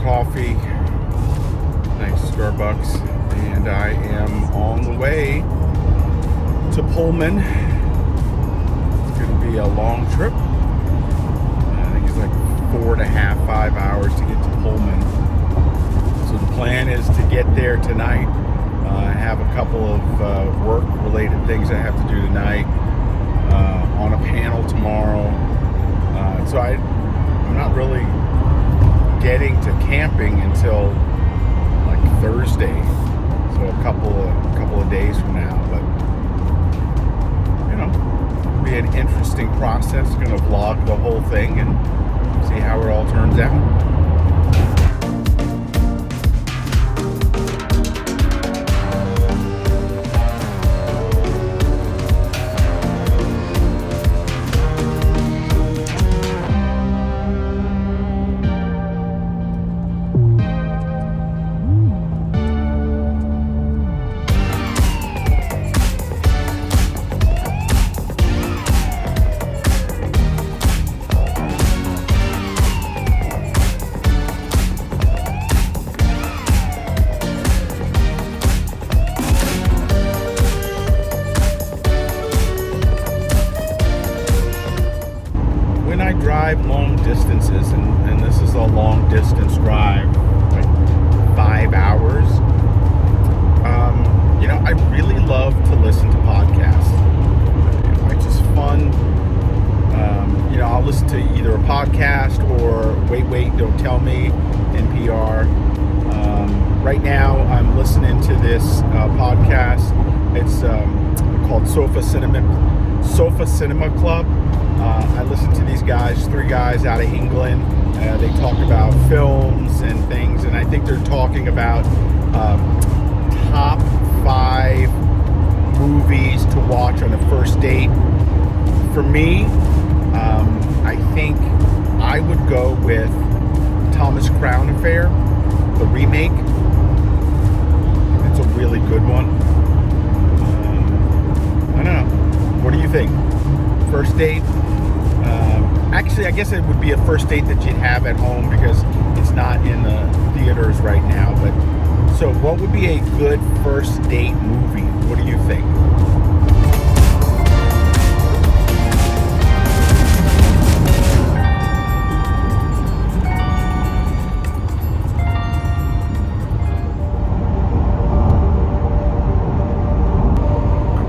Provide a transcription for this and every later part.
coffee, nice Starbucks, and I am on the way to Pullman. It's going to be a long trip. I think it's like 4.5, 5 hours to get to Pullman. So the plan is to get there tonight. I have a couple of work-related things I have to do tonight, on a panel tomorrow. So I'm not really getting to camping until like Thursday, so a couple of days from now. But you know, it'll be an interesting process. I'm gonna vlog the whole thing and see how it all turns out. Drive long distances, and this is a long distance drive, like 5 hours. You know, I really love to listen to podcasts. It's just fun. You know, I'll listen to either a podcast or Wait, Don't Tell Me, NPR. Right now, I'm listening to this podcast. It's called Sofa Cinema Club. I listen to these guys, 3 guys out of England. They talk about films and things, and I think they're talking about top 5 movies to watch on a first date. For me, I think I would go with Thomas Crown Affair, the remake. It's a really good one. I don't know. What do you think? First date? Actually, I guess it would be a first date that you'd have at home because it's not in the theaters right now. But so, what would be a good first date movie? What do you think?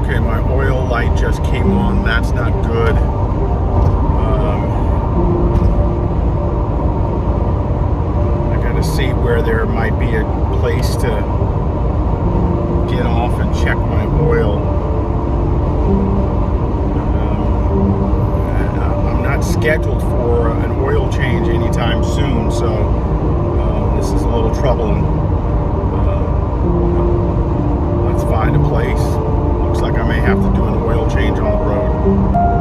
Okay, my oil light just came on. That's not good. See where there might be a place to get off and check my oil. I'm not scheduled for an oil change anytime soon, so this is a little troubling. Let's find a place. Looks like I may have to do an oil change on the road.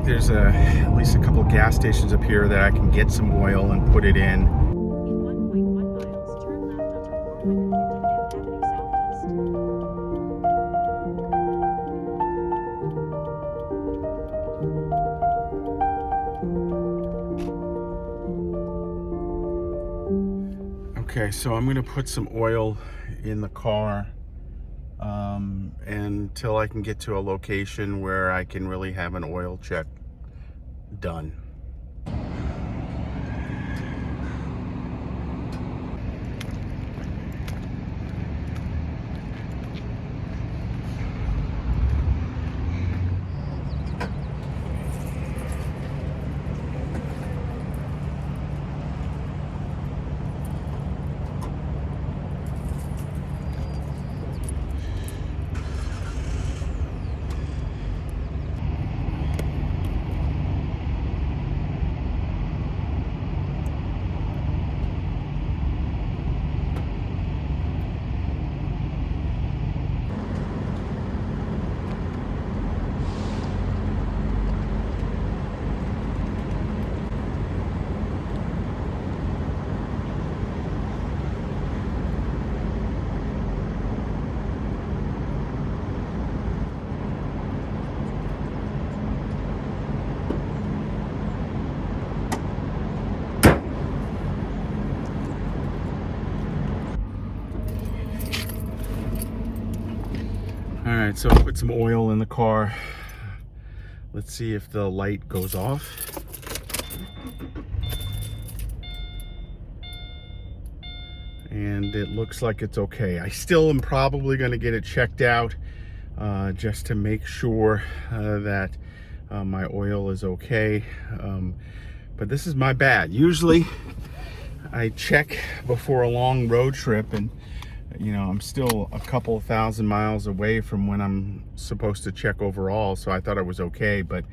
There's at least a couple of gas stations up here that I can get some oil and put it in. In 1.1 miles, turn left onto 455th Avenue Southeast. Okay, so I'm going to put some oil in the car until I can get to a location where I can really have an oil check done. right, so I put some oil in the car. Let's see if the light goes off. And it looks like it's okay. I still am probably going to get it checked out just to make sure that my oil is okay. But this is my bad. Usually I check before a long road trip, and you know, I'm still a couple thousand miles away from when I'm supposed to check overall, so I thought I was okay, but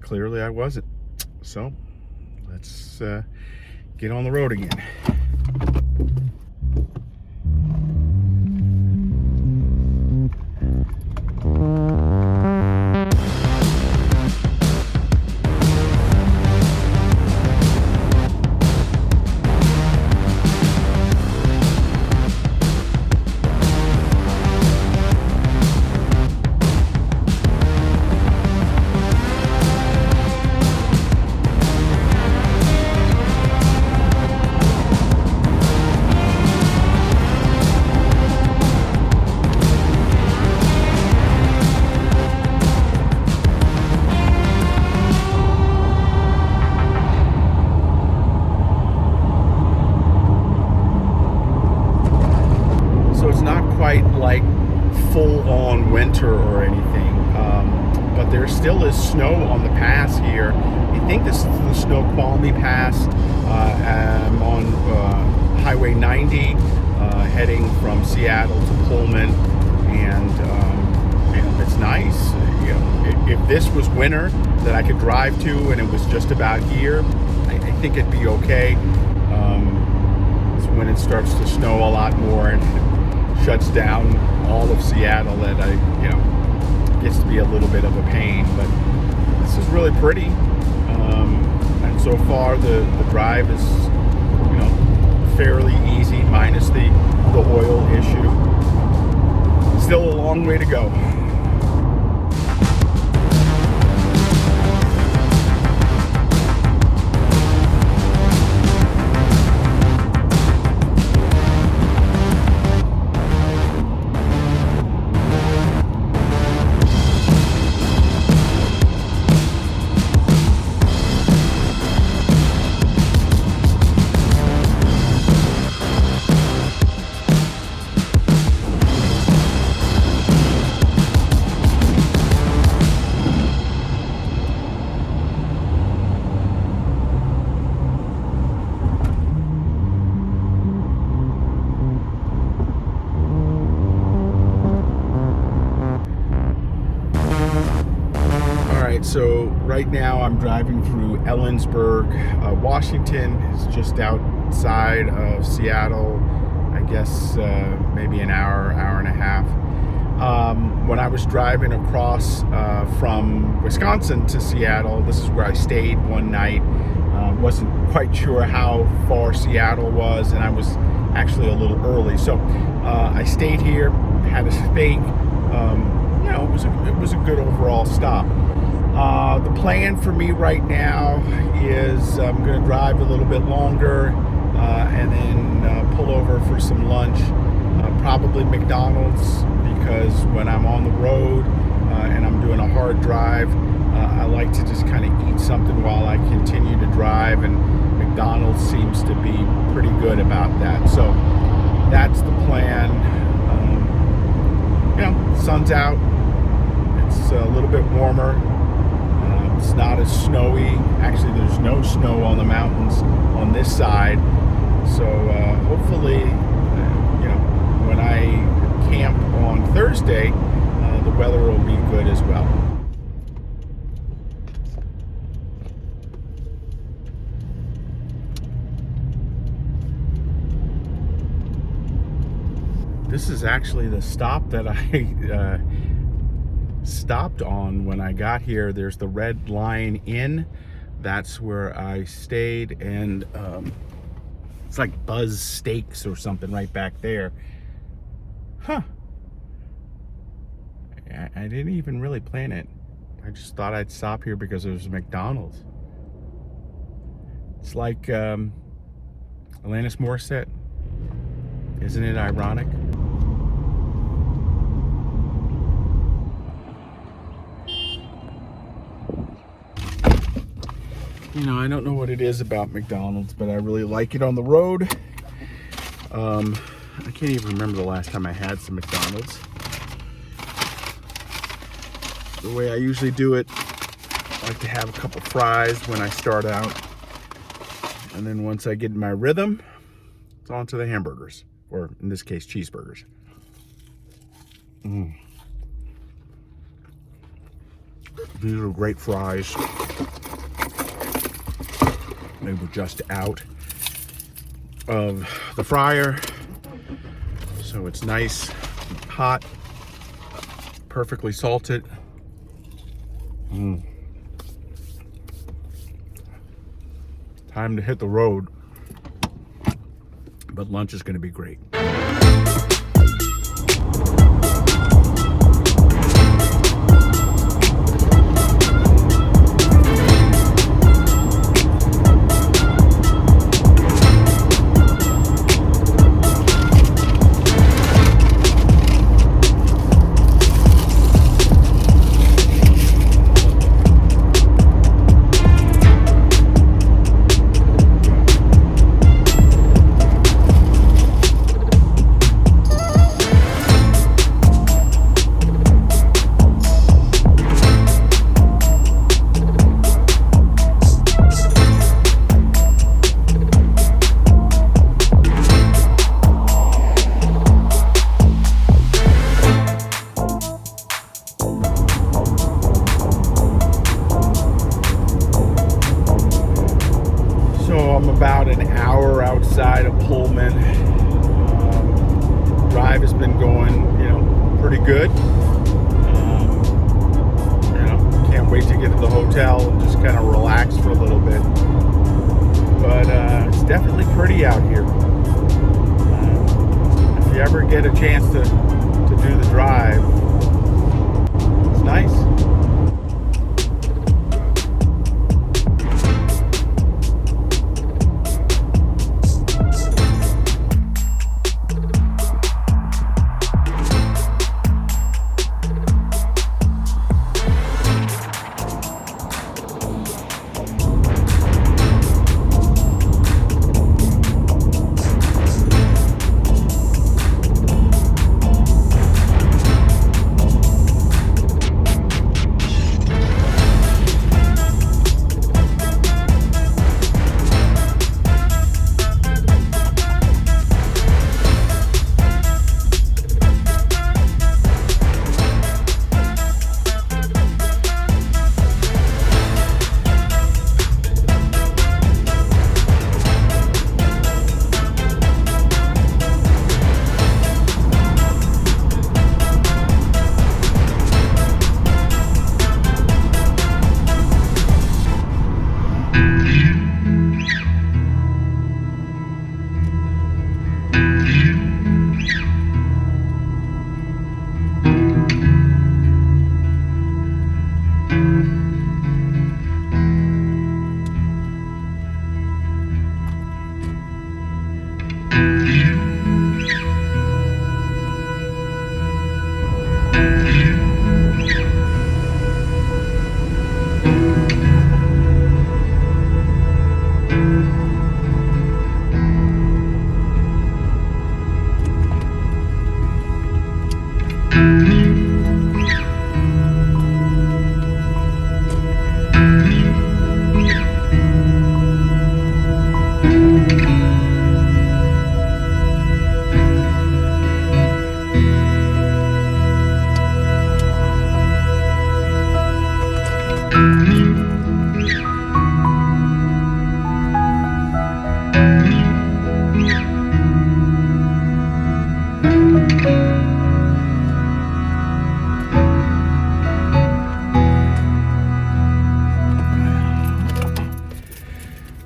clearly I wasn't. So let's get on the road again. Like full-on winter or anything, but there still is snow on the pass here. I think this is the Snoqualmie Pass. I'm on Highway 90 heading from Seattle to Pullman, and it's nice. You know, if this was winter that I could drive to and it was just about here, I think it'd be okay. It's when it starts to snow a lot more and shuts down all of Seattle that gets to be a little bit of a pain. But this is really pretty, and so far the drive is fairly easy, minus the oil issue. Still a long way to go. So right now I'm driving through Ellensburg, Washington. It's just outside of Seattle. I guess maybe an hour and a half. When I was driving across from Wisconsin to Seattle, this is where I stayed one night. Wasn't quite sure how far Seattle was, and I was actually a little early. So I stayed here, had a steak. It was a good overall stop. The plan for me right now is I'm going to drive a little bit longer and then pull over for some lunch, probably McDonald's, because when I'm on the road and I'm doing a hard drive, I like to just kind of eat something while I continue to drive, and McDonald's seems to be pretty good about that. So that's the plan. Sun's out. It's a little bit warmer. It's not as snowy. Actually, there's no snow on the mountains on this side. So hopefully, when I camp on Thursday, the weather will be good as well. This is actually the stop that I stopped on when I got here. There's the Red Lion Inn. That's where I stayed, and it's like Buzz Steaks or something right back there. Huh. I didn't even really plan it. I just thought I'd stop here because there was a McDonald's. It's like Alanis Morissette. Isn't it ironic? You know, I don't know what it is about McDonald's, but I really like it on the road. I can't even remember the last time I had some McDonald's. The way I usually do it, I like to have a couple fries when I start out. And then once I get in my rhythm, it's on to the hamburgers, or in this case, cheeseburgers. These are great fries. They were just out of the fryer, so it's nice, hot, perfectly salted. Time to hit the road, but lunch is going to be great. About an hour outside of Pullman. Drive has been going, pretty good. Can't wait to get to the hotel and just kind of relax for a little bit. But it's definitely pretty out here. If you ever get a chance to do the drive, it's nice.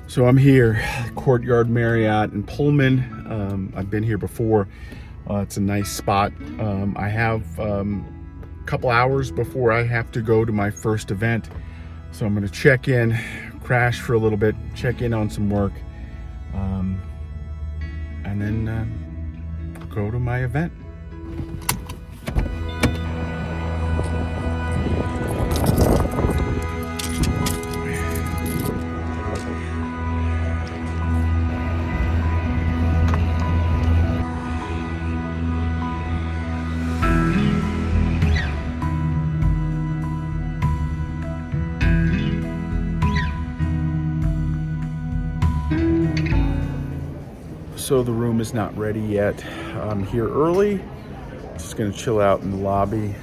So I'm here, Courtyard Marriott in Pullman. I've been here before. It's a nice spot. I have a couple hours before I have to go to my first event. So I'm gonna check in, crash for a little bit, check in on some work, and then go to my event. So the room is not ready yet. I'm here early. Just gonna chill out in the lobby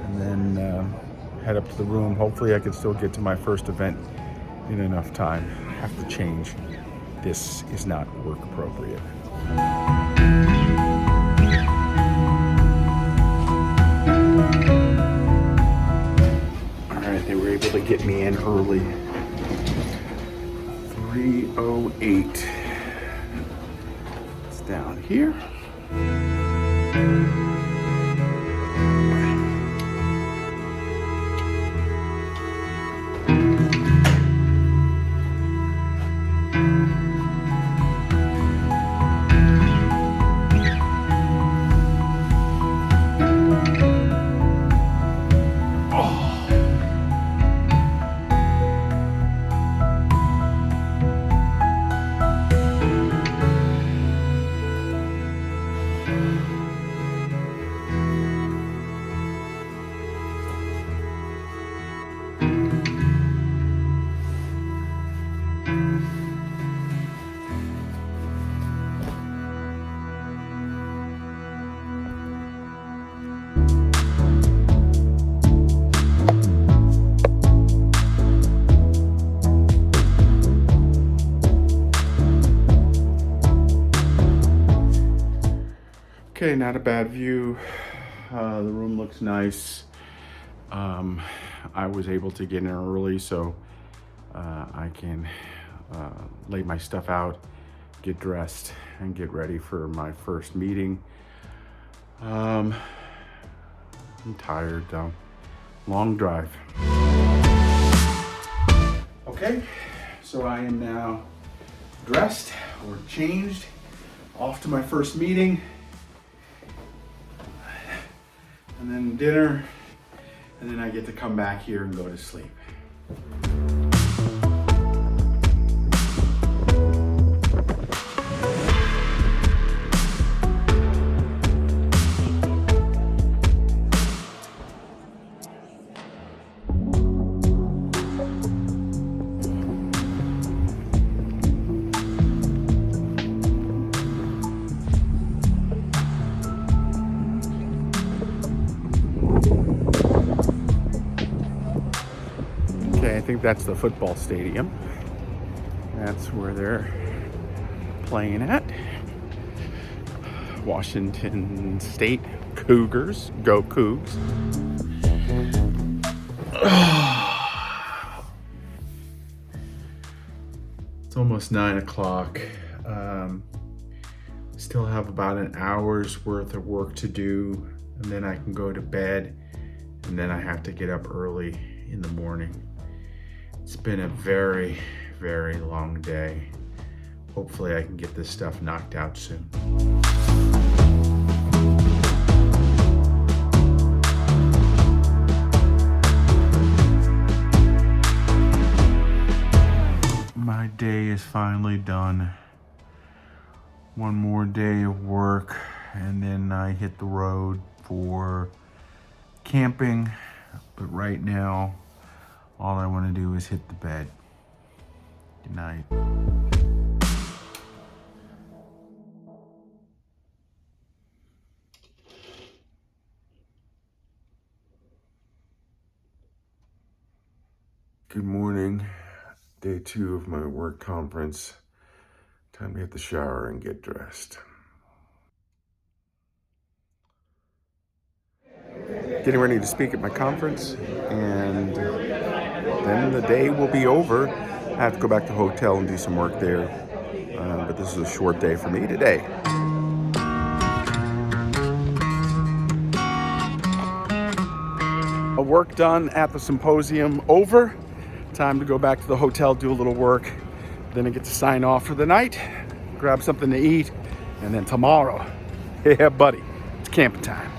and then head up to the room. Hopefully I can still get to my first event in enough time. I have to change. This is not work appropriate. All right, they were able to get me in early. 3:08. It's down here. Okay, not a bad view. The room looks nice. I was able to get in early, so I can lay my stuff out, get dressed, and get ready for my first meeting. I'm tired though. Long drive. Okay, so I am now dressed or changed, off to my first meeting. And then dinner, and then I get to come back here and go to sleep. Okay, I think that's the football stadium. That's where they're playing at. Washington State Cougars. Go Cougs. It's almost 9 o'clock. Still have about an hour's worth of work to do, and then I can go to bed, and then I have to get up early in the morning. It's been a very, very long day. Hopefully I can get this stuff knocked out soon. My day is finally done. One more day of work, and then I hit the road for camping. But right now, all I want to do is hit the bed. Good night. Good morning. Day 2 of my work conference. Time to hit the shower and get dressed. Getting ready to speak at my conference, and then the day will be over. I have to go back to the hotel and do some work there, but this is a short day for me today. A work done at the symposium over. Time to go back to the hotel, do a little work. Then I get to sign off for the night, grab something to eat, and then tomorrow, yeah buddy, it's camping time.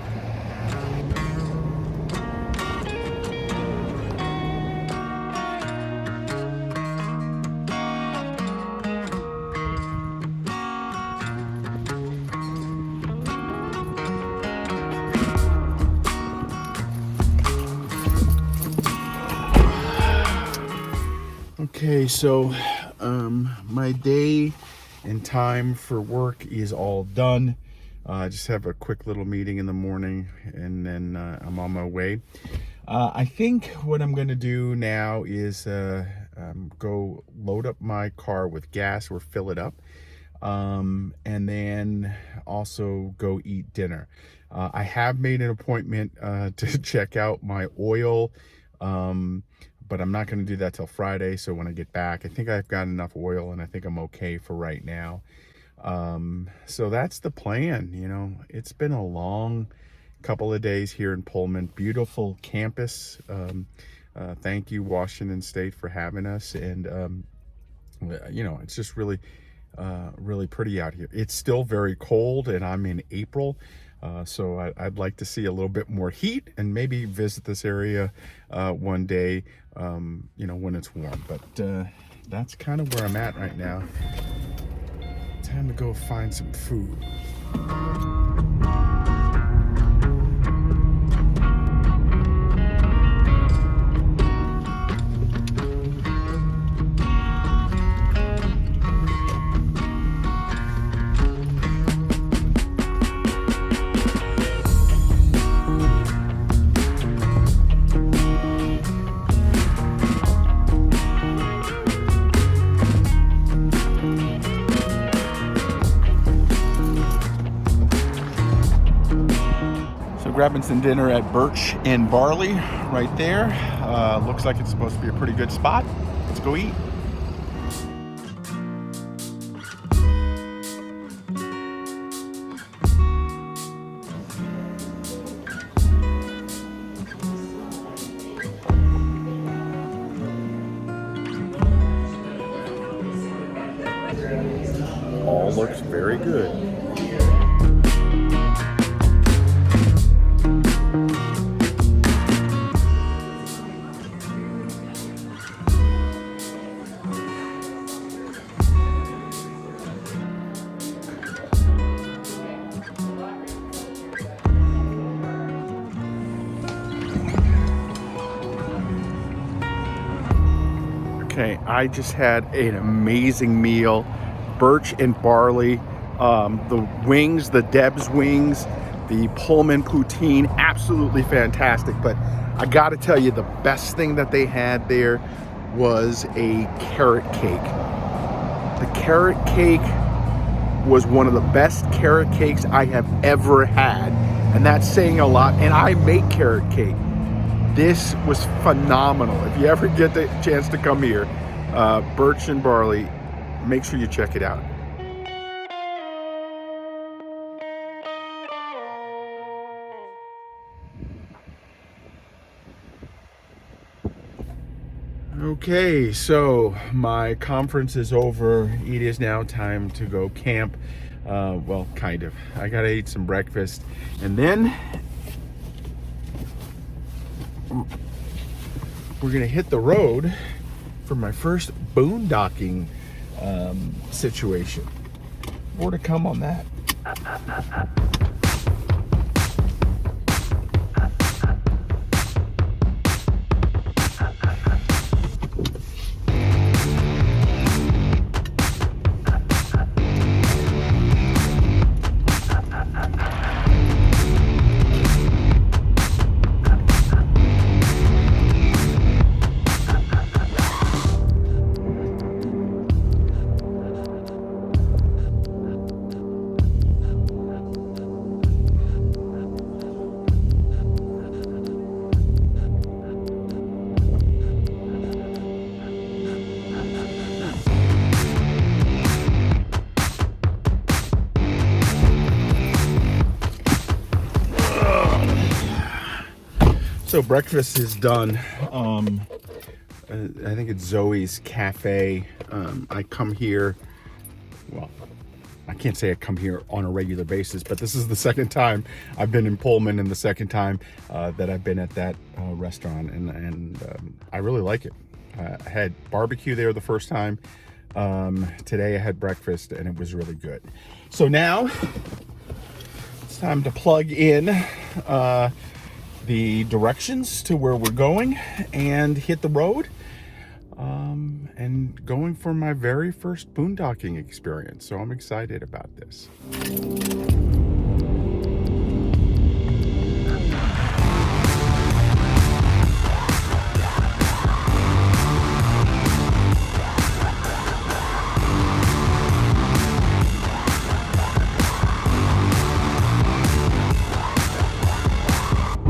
Okay, so my day in time for work is all done. I just have a quick little meeting in the morning, and then I'm on my way. I think what I'm going to do now is go load up my car with gas or fill it up, and then also go eat dinner. I have made an appointment to check out my oil, but I'm not going to do that till Friday. So when I get back, I think I've got enough oil, and I think I'm okay for right now. So that's the plan. You know, it's been a long couple of days here in Pullman. Beautiful campus. Thank you, Washington State, for having us. And, you know, it's just really pretty out here. It's still very cold, and I'm in April. So I'd like to see a little bit more heat and maybe visit this area one day, you know, when it's warm. But that's kind of where I'm at right now. Time to go find some food. Grabbing some dinner at Birch and Barley right there. Looks like it's supposed to be a pretty good spot. Let's go eat. All looks very good. Okay, I just had an amazing meal. Birch and Barley, the wings, the Deb's wings, the Pullman poutine, absolutely fantastic. But I gotta tell you, the best thing that they had there was a carrot cake. The carrot cake was one of the best carrot cakes I have ever had. And that's saying a lot, and I make carrot cake. This was phenomenal. If you ever get the chance to come here, Birch and Barley, make sure you check it out. Okay, so my conference is over. It is now time to go camp. Well, kind of. I gotta eat some breakfast, and then we're gonna hit the road for my first boondocking situation. More to come on that. So breakfast is done. I think it's Zoe's Cafe. I come here, well, I can't say I come here on a regular basis, but this is the second time I've been in Pullman and the second time that I've been at that restaurant, and I really like it. I had barbecue there the first time. Today I had breakfast and it was really good. So now it's time to plug in the directions to where we're going and hit the road, and and going for my very first boondocking experience. So I'm excited about this.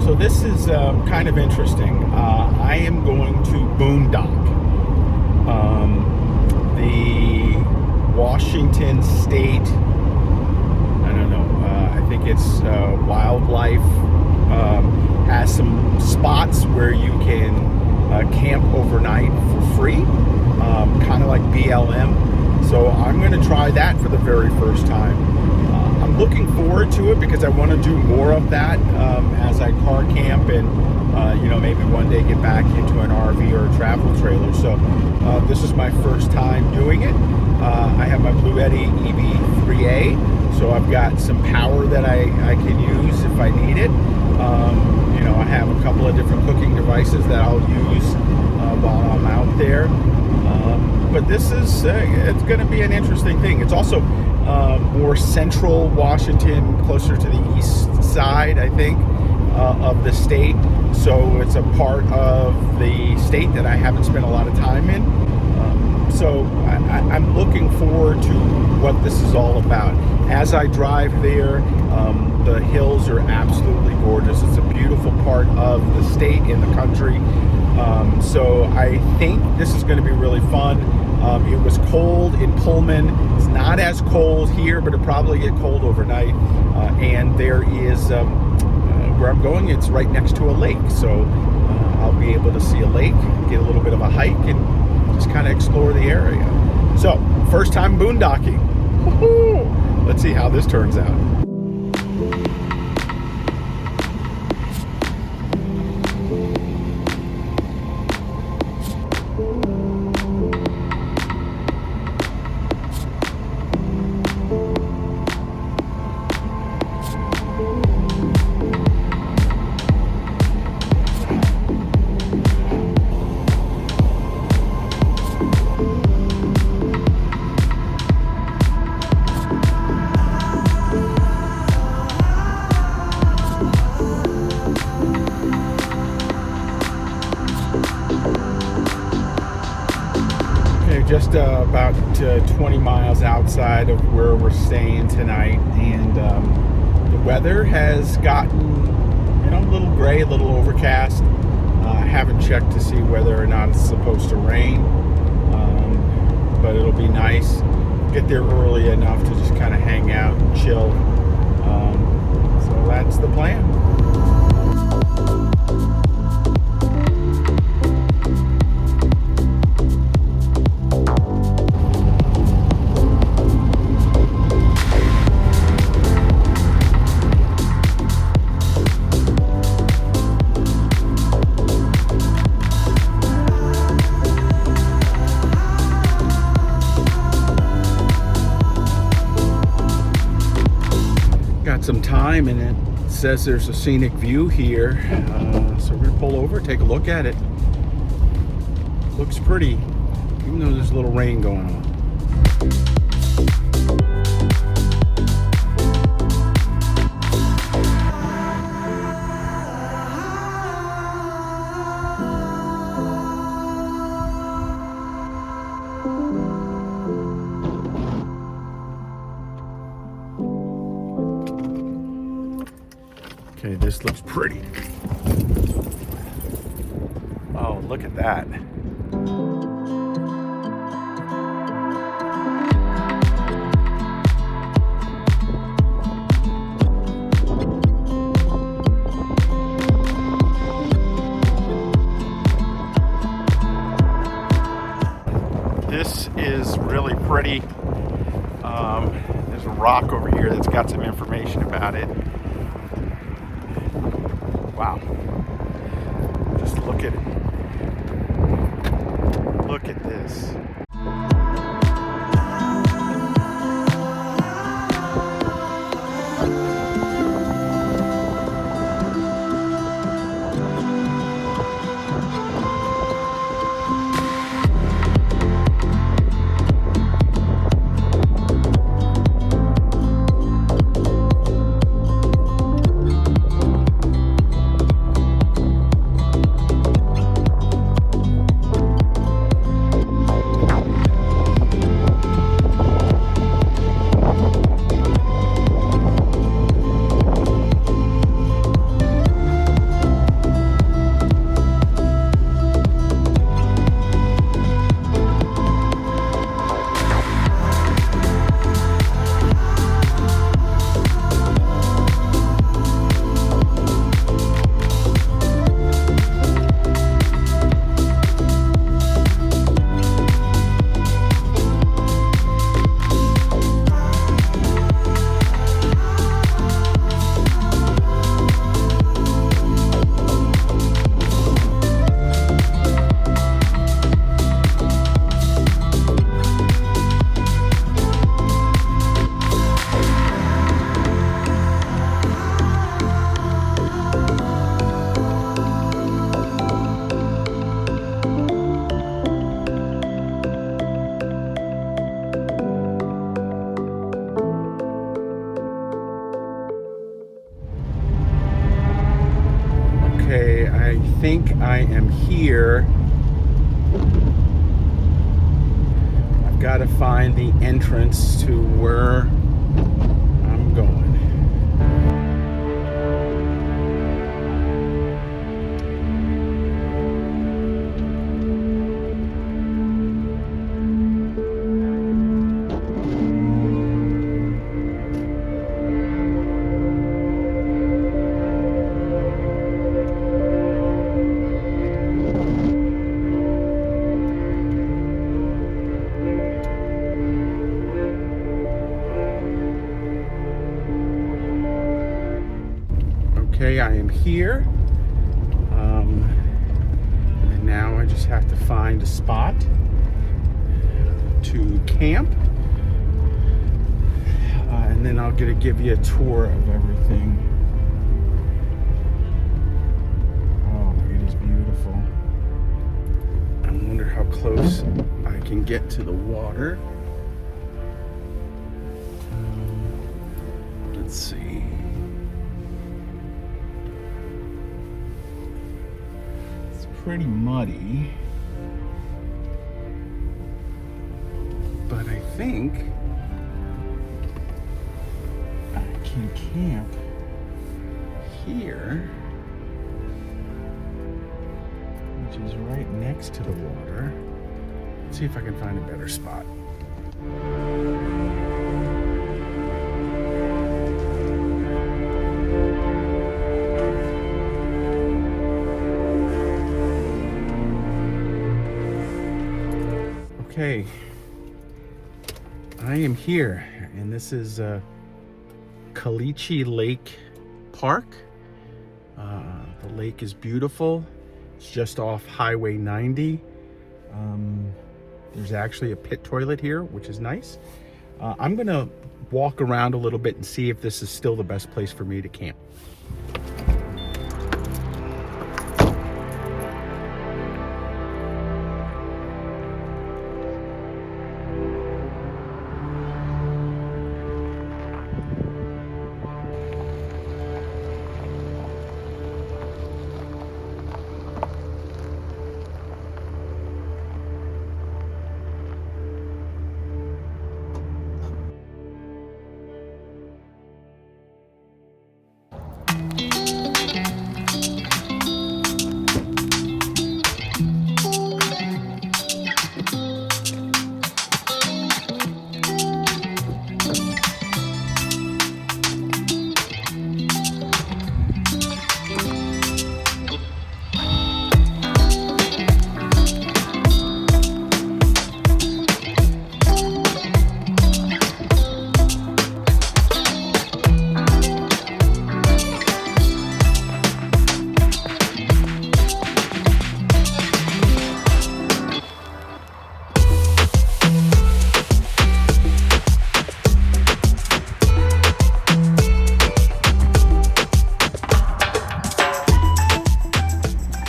So this is kind of interesting. I am going to boondock. The Washington State, I don't know, I think it's wildlife, has some spots where you can camp overnight for free, kind of like BLM. So I'm going to try that for the very first time. I'm looking forward to it because I want to do more of that as I car camp and maybe one day get back into an RV or a travel trailer. So this is my first time doing it. I have my Bluetti EV3A, so I've got some power that I can use if I need it. I have a couple of different cooking devices that I'll use while I'm out there. But this is it's going to be an interesting thing. It's also more central Washington, closer to the east side, I think, of the state. So it's a part of the state that I haven't spent a lot of time in. So I'm looking forward to what this is all about. As I drive there, the hills are absolutely gorgeous. It's a beautiful part of the state in the country. So I think this is going to be really fun. It was cold in Pullman. It's not as cold here, but it'll probably get cold overnight. And there is, where I'm going, it's right next to a lake. So I'll be able to see a lake, get a little bit of a hike, and just kind of explore the area. So, first time boondocking. Woo-hoo! Let's see how this turns out. Just about 20 miles outside of where we're staying tonight, and the weather has gotten a little gray, a little overcast. I haven't checked to see whether or not it's supposed to rain, but it'll be nice. Get there early enough to just kind of hang out and chill. So that's the plan. Some time, and it says there's a scenic view here, so we're gonna pull over, take a look at it. Looks pretty, even though there's a little rain going on. Okay, this looks pretty. Oh, look at that. This is really pretty. There's a rock over here that's got some information about it. Wow. Just look at it. Look at this. think I am here. I've got to find the entrance to where I'm going. Okay, I am here, and now I just have to find a spot to camp, and then I'll get to give you a tour of everything. Oh, it is beautiful. I wonder how close I can get to the water. Let's see. Pretty muddy, but I think I can camp here, which is right next to the water. Let's see if I can find a better spot. Okay, I am here, and this is Caliche Lake Park. The lake is beautiful. It's just off Highway 90. There's actually a pit toilet here, which is nice. I'm gonna walk around a little bit and see if this is still the best place for me to camp.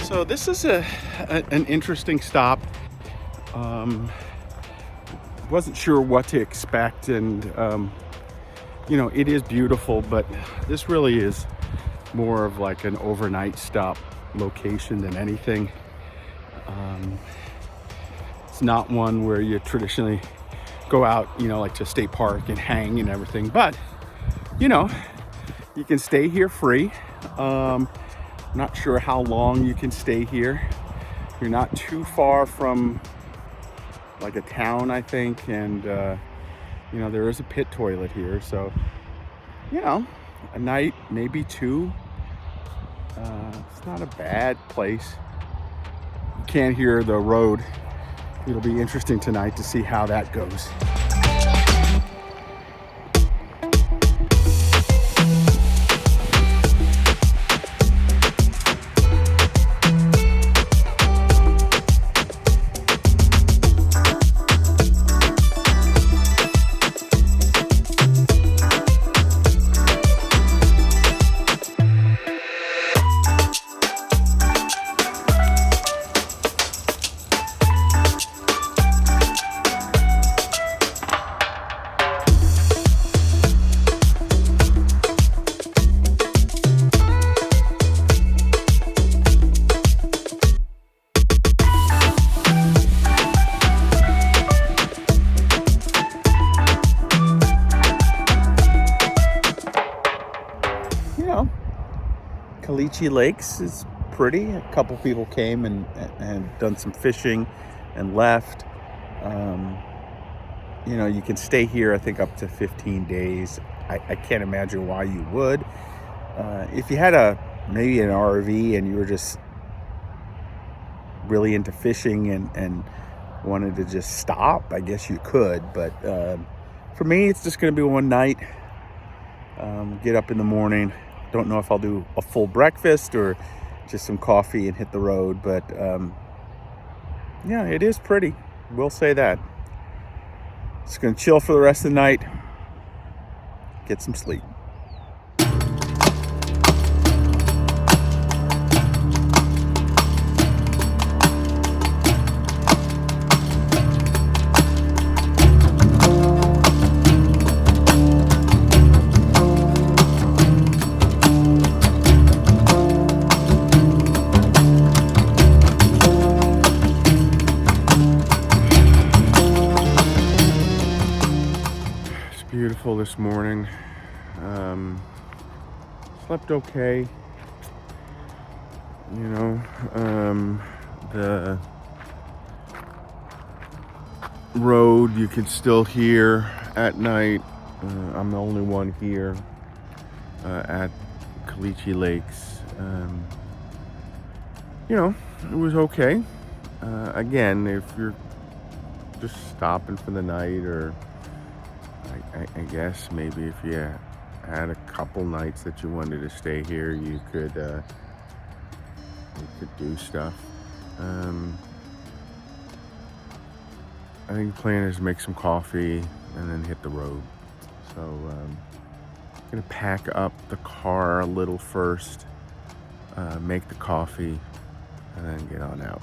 So this is an interesting stop. Wasn't sure what to expect, and you know, it is beautiful, but this really is more of like an overnight stop location than anything. It's not one where you traditionally go out, you know, like to State Park and hang and everything, but you know, you can stay here free. Not sure how long you can stay here. You're not too far from like a town, I think, and you know, there is a pit toilet here, so you know, a night, maybe two. It's not a bad place. You can't hear the road. It'll be interesting tonight to see how that goes. Caliche Lakes is pretty. A couple people came and done some fishing and left. You know, you can stay here, I think, up to 15 days. I can't imagine why you would. If you had maybe an RV and you were just really into fishing and wanted to just stop, I guess you could. But for me, it's just going to be one night. Get up in the morning. Don't know if I'll do a full breakfast or just some coffee and hit the road. But yeah, it is pretty. We'll say that. Just going to chill for the rest of the night. Get some sleep. Beautiful this morning. Slept okay. You know, the road you can still hear at night. I'm the only one here at Caliche Lakes. You know, it was okay. Again, if you're just stopping for the night, or I guess maybe if you had a couple nights that you wanted to stay here, you could do stuff. I think the plan is to make some coffee and then hit the road. So I'm gonna pack up the car a little first, make the coffee, and then get on out.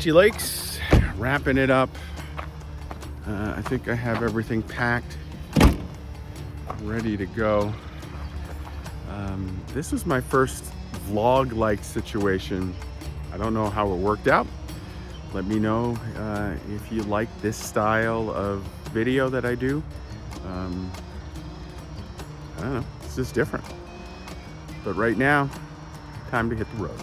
Caliche Lakes, wrapping it up. I think I have everything packed, ready to go. This is my first vlog-like situation. I don't know how it worked out. Let me know if you like this style of video that I do. I don't know, it's just different. But right now, time to hit the road.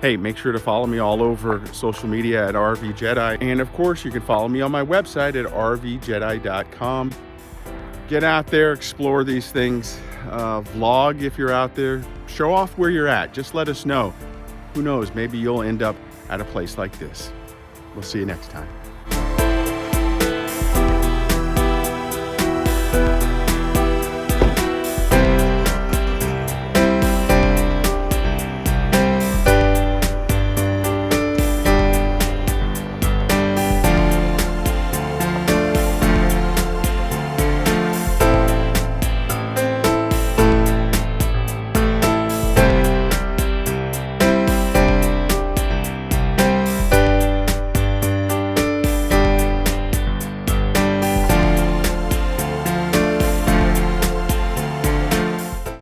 Hey, make sure to follow me all over social media at RVJEDEYE. And of course, you can follow me on my website at RVJEDEYE.com. Get out there, explore these things, vlog if you're out there, show off where you're at. Just let us know. Who knows, maybe you'll end up at a place like this. We'll see you next time.